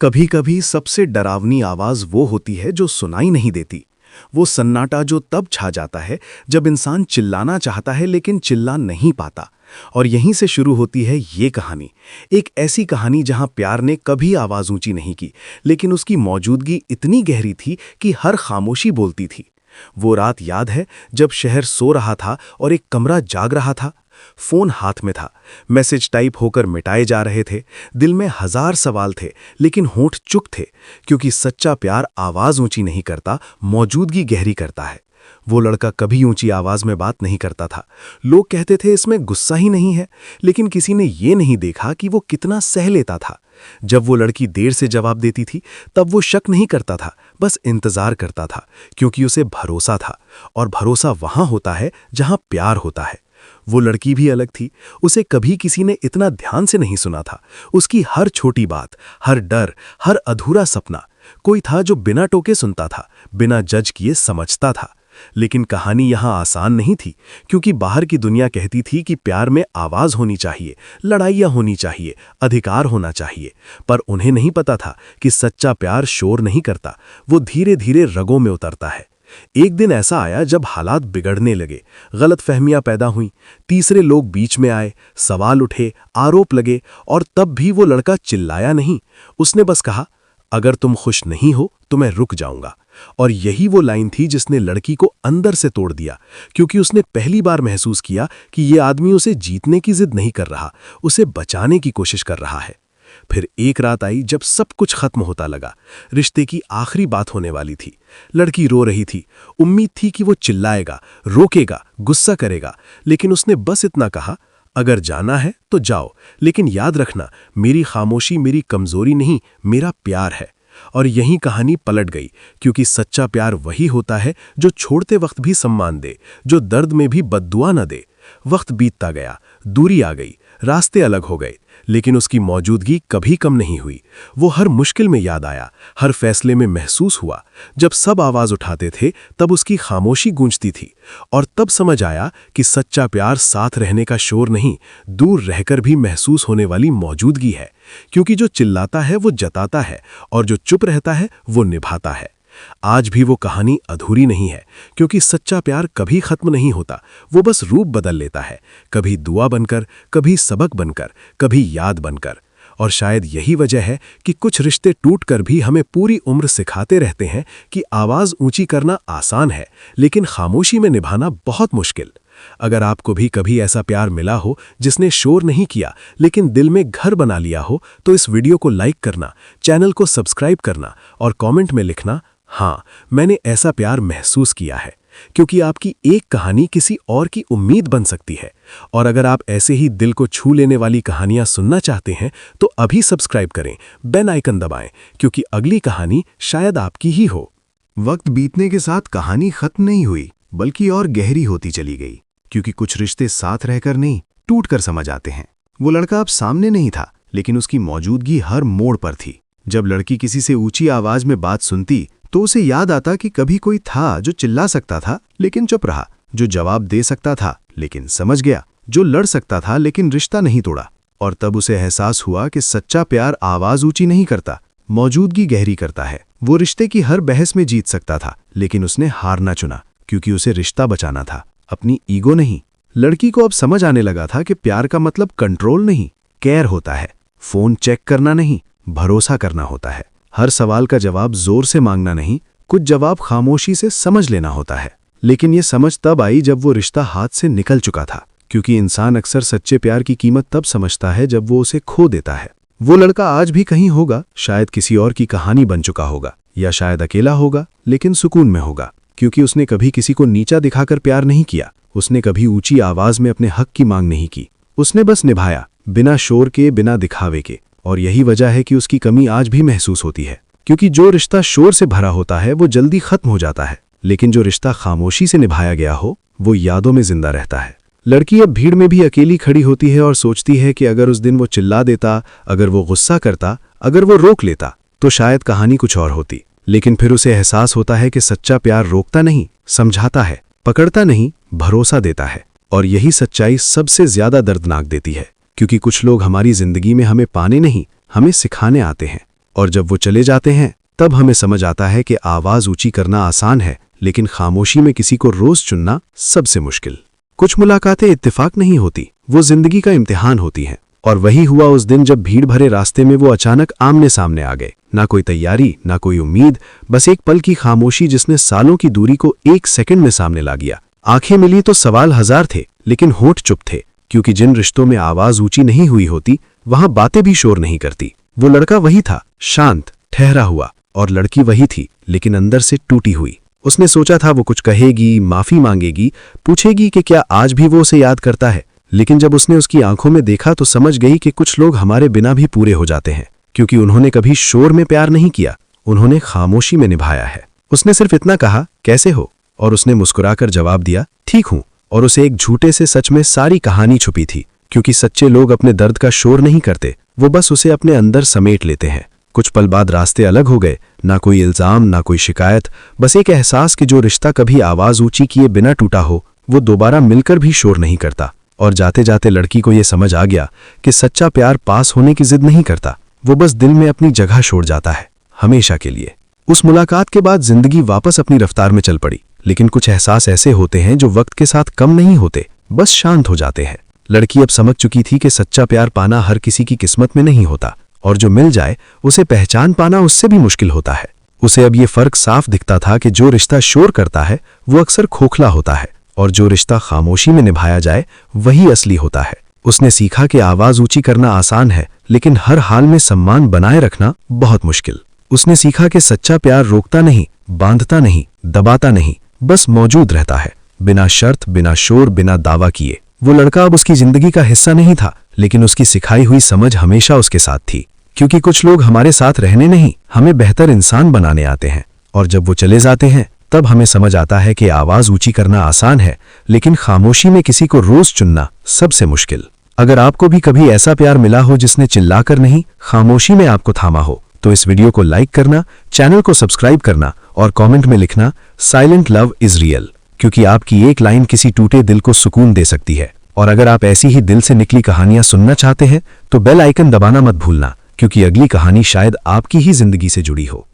कभी कभी सबसे डरावनी आवाज वो होती है जो सुनाई नहीं देती। वो सन्नाटा जो तब छा जाता है जब इंसान चिल्लाना चाहता है लेकिन चिल्ला नहीं पाता। और यहीं से शुरू होती है ये कहानी। एक ऐसी कहानी जहां प्यार ने कभी आवाज ऊंची नहीं की, लेकिन उसकी मौजूदगी इतनी गहरी थी कि हर खामोशी बोलती थी। वो रात याद है जब शहर सो रहा था और एक कमरा जाग रहा था। फोन हाथ में था, मैसेज टाइप होकर मिटाए जा रहे थे। दिल में हजार सवाल थे लेकिन होंठ चुप थे, क्योंकि सच्चा प्यार आवाज ऊंची नहीं करता, मौजूदगी गहरी करता है। वो लड़का कभी ऊंची आवाज में बात नहीं करता था। लोग कहते थे इसमें गुस्सा ही नहीं है, लेकिन किसी ने ये नहीं देखा कि वो कितना सह लेता था। जब वो लड़की देर से जवाब देती थी तब वो शक नहीं करता था, बस इंतजार करता था, क्योंकि उसे भरोसा था। और भरोसा वहां होता है जहां प्यार होता है। वो लड़की भी अलग थी। उसे कभी किसी ने इतना ध्यान से नहीं सुना था। उसकी हर छोटी बात, हर डर, हर अधूरा सपना कोई था जो बिना टोके सुनता था, बिना जज किए समझता था। लेकिन कहानी यहां आसान नहीं थी, क्योंकि बाहर की दुनिया कहती थी कि प्यार में आवाज होनी चाहिए, लड़ाइयां होनी चाहिए, अधिकार होना चाहिए। पर उन्हें नहीं पता था कि सच्चा प्यार शोर नहीं करता, वो धीरे धीरे रगों में उतरता है। एक दिन ऐसा आया जब हालात बिगड़ने लगे, गलतफहमियां पैदा हुईं, तीसरे लोग बीच में आए, सवाल उठे, आरोप लगे, और तब भी वो लड़का चिल्लाया नहीं। उसने बस कहा, अगर तुम खुश नहीं हो तो मैं रुक जाऊंगा। और यही वो लाइन थी जिसने लड़की को अंदर से तोड़ दिया, क्योंकि उसने पहली बार महसूस किया कि ये आदमी उसे जीतने की जिद नहीं कर रहा, उसे बचाने की कोशिश कर रहा है। फिर एक रात आई जब सब कुछ खत्म होता लगा। रिश्ते की आखिरी बात होने वाली थी। लड़की रो रही थी। उम्मीद थी कि वो चिल्लाएगा, रोकेगा, गुस्सा करेगा, लेकिन उसने बस इतना कहा, अगर जाना है तो जाओ, लेकिन याद रखना, मेरी खामोशी मेरी कमजोरी नहीं, मेरा प्यार है। और यही कहानी पलट गई, क्योंकि सच्चा प्यार वही होता है जो छोड़ते वक्त भी सम्मान दे, जो दर्द में भी बद्दुआ न दे। वक्त बीतता गया, दूरी आ गई, रास्ते अलग हो गए, लेकिन उसकी मौजूदगी कभी कम नहीं हुई। वो हर मुश्किल में याद आया, हर फैसले में महसूस हुआ। जब सब आवाज उठाते थे तब उसकी खामोशी गूंजती थी। और तब समझ आया कि सच्चा प्यार साथ रहने का शोर नहीं, दूर रहकर भी महसूस होने वाली मौजूदगी है। क्योंकि जो चिल्लाता है वो जताता है, और जो चुप रहता है वो निभाता है। आज भी वो कहानी अधूरी नहीं है, क्योंकि सच्चा प्यार कभी खत्म नहीं होता। वो बस रूप बदल लेता है, कभी दुआ बनकर, कभी सबक बनकर, कभी याद बनकर। और शायद यही वजह है कि कुछ रिश्ते टूटकर भी हमें पूरी उम्र सिखाते रहते हैं कि आवाज ऊंची करना आसान है, लेकिन खामोशी में निभाना बहुत मुश्किल। अगर आपको भी कभी ऐसा प्यार मिला हो जिसने शोर नहीं किया लेकिन दिल में घर बना लिया हो, तो इस वीडियो को लाइक करना, चैनल को सब्सक्राइब करना और कमेंट में लिखना, हाँ, मैंने ऐसा प्यार महसूस किया है। क्योंकि आपकी एक कहानी किसी और की उम्मीद बन सकती है। और अगर आप ऐसे ही दिल को छू लेने वाली कहानियां सुनना चाहते हैं तो अभी सब्सक्राइब करें, बेल आइकन दबाएं, क्योंकि अगली कहानी शायद आपकी ही हो। वक्त बीतने के साथ कहानी खत्म नहीं हुई, बल्कि और गहरी होती चली गई, क्योंकि कुछ रिश्ते साथ रहकर नहीं, टूटकर समझ आते हैं। वो लड़का अब सामने नहीं था, लेकिन उसकी मौजूदगी हर मोड़ पर थी। जब लड़की किसी से ऊंची आवाज में बात सुनती तो उसे याद आता कि कभी कोई था जो चिल्ला सकता था लेकिन चुप रहा, जो जवाब दे सकता था लेकिन समझ गया, जो लड़ सकता था लेकिन रिश्ता नहीं तोड़ा। और तब उसे एहसास हुआ कि सच्चा प्यार आवाज ऊंची नहीं करता, मौजूदगी गहरी करता है। वो रिश्ते की हर बहस में जीत सकता था, लेकिन उसने हारना चुना, क्योंकि उसे रिश्ता बचाना था, अपनी ईगो नहीं। लड़की को अब समझ आने लगा था कि प्यार का मतलब कंट्रोल नहीं, केयर होता है। फोन चेक करना नहीं, भरोसा करना होता है। हर सवाल का जवाब जोर से मांगना नहीं, कुछ जवाब खामोशी से समझ लेना होता है। लेकिन ये समझ तब आई जब वो रिश्ता हाथ से निकल चुका था, क्योंकि इंसान अक्सर सच्चे प्यार की कीमत तब समझता है जब वो उसे खो देता है। वो लड़का आज भी कहीं होगा, शायद किसी और की कहानी बन चुका होगा, या शायद अकेला होगा लेकिन सुकून में होगा, क्योंकि उसने कभी किसी को नीचा दिखाकर प्यार नहीं किया। उसने कभी ऊंची आवाज में अपने हक की मांग नहीं की। उसने बस निभाया, बिना शोर के, बिना दिखावे के। और यही वजह है कि उसकी कमी आज भी महसूस होती है, क्योंकि जो रिश्ता शोर से भरा होता है वो जल्दी खत्म हो जाता है, लेकिन जो रिश्ता खामोशी से निभाया गया हो वो यादों में जिंदा रहता है। लड़की अब भीड़ में भी अकेली खड़ी होती है और सोचती है कि अगर उस दिन वो चिल्ला देता, अगर वो गुस्सा करता, अगर वो रोक लेता, तो शायद कहानी कुछ और होती। लेकिन फिर उसे एहसास होता है कि सच्चा प्यार रोकता नहीं, समझाता है, पकड़ता नहीं, भरोसा देता है। और यही सच्चाई सबसे ज्यादा दर्दनाक देती है, क्योंकि कुछ लोग हमारी जिंदगी में हमें पाने नहीं, हमें सिखाने आते हैं। और जब वो चले जाते हैं तब हमें समझ आता है कि आवाज ऊंची करना आसान है, लेकिन खामोशी में किसी को रोज चुनना सबसे मुश्किल। कुछ मुलाकातें इत्तेफाक नहीं होती, वो जिंदगी का इम्तिहान होती हैं। और वही हुआ उस दिन जब भीड़ भरे रास्ते में वो अचानक आमने सामने आ गए। ना कोई तैयारी, ना कोई उम्मीद, बस एक पल की खामोशी जिसने सालों की दूरी को एक सेकंड में सामने ला दिया। आंखें मिली तो सवाल हजार थे, लेकिन होंठ चुप थे, क्योंकि जिन रिश्तों में आवाज ऊंची नहीं हुई होती वहां बातें भी शोर नहीं करती। वो लड़का वही था, शांत, ठहरा हुआ, और लड़की वही थी, लेकिन अंदर से टूटी हुई। उसने सोचा था वो कुछ कहेगी, माफी मांगेगी, पूछेगी कि क्या आज भी वो उसे याद करता है, लेकिन जब उसने उसकी आंखों में देखा तो समझ गई कि कुछ लोग हमारे बिना भी पूरे हो जाते हैं, क्योंकि उन्होंने कभी शोर में प्यार नहीं किया, उन्होंने खामोशी में निभाया है। उसने सिर्फ इतना कहा, कैसे हो, और उसने मुस्कुराकर जवाब दिया, ठीक हूं। और उसे एक झूठे से सच में सारी कहानी छुपी थी, क्योंकि सच्चे लोग अपने दर्द का शोर नहीं करते, वो बस उसे अपने अंदर समेट लेते हैं। कुछ पल बाद रास्ते अलग हो गए, ना कोई इल्जाम, ना कोई शिकायत, बस एक एहसास कि जो रिश्ता कभी आवाज ऊंची किए बिना टूटा हो वो दोबारा मिलकर भी शोर नहीं करता। और जाते जाते लड़की को यह समझ आ गया कि सच्चा प्यार पास होने की जिद नहीं करता, वो बस दिल में अपनी जगह छोड़ जाता है, हमेशा के लिए। उस मुलाकात के बाद जिंदगी वापस अपनी रफ्तार में चल पड़ी, लेकिन कुछ एहसास ऐसे होते हैं जो वक्त के साथ कम नहीं होते, बस शांत हो जाते हैं। लड़की अब समझ चुकी थी कि सच्चा प्यार पाना हर किसी की किस्मत में नहीं होता, और जो मिल जाए उसे पहचान पाना उससे भी मुश्किल होता है। उसे अब ये फर्क साफ दिखता था कि जो रिश्ता शोर करता है वो अक्सर खोखला होता है, और जो रिश्ता खामोशी में निभाया जाए वही असली होता है। उसने सीखा कि आवाज ऊंची करना आसान है, लेकिन हर हाल में सम्मान बनाए रखना बहुत मुश्किल। उसने सीखा कि सच्चा प्यार रोकता नहीं, बांधता नहीं, दबाता नहीं, बस मौजूद रहता है, बिना शर्त, बिना शोर, बिना दावा किए। वो लड़का अब उसकी जिंदगी का हिस्सा नहीं था, लेकिन उसकी सिखाई हुई समझ हमेशा उसके साथ थी, क्योंकि कुछ लोग हमारे साथ रहने नहीं, हमें बेहतर इंसान बनाने आते हैं। और जब वो चले जाते हैं तब हमें समझ आता है कि आवाज ऊंची करना आसान है, लेकिन खामोशी में किसी को रोज चुनना सबसे मुश्किल। अगर आपको भी कभी ऐसा प्यार मिला हो जिसने चिल्लाकर नहीं, खामोशी में आपको थामा हो, तो इस वीडियो को लाइक करना, चैनल को सब्सक्राइब करना और कमेंट में लिखना साइलेंट लव इज रियल, क्योंकि आपकी एक लाइन किसी टूटे दिल को सुकून दे सकती है। और अगर आप ऐसी ही दिल से निकली कहानियां सुनना चाहते हैं तो बेल आइकन दबाना मत भूलना, क्योंकि अगली कहानी शायद आपकी ही जिंदगी से जुड़ी हो।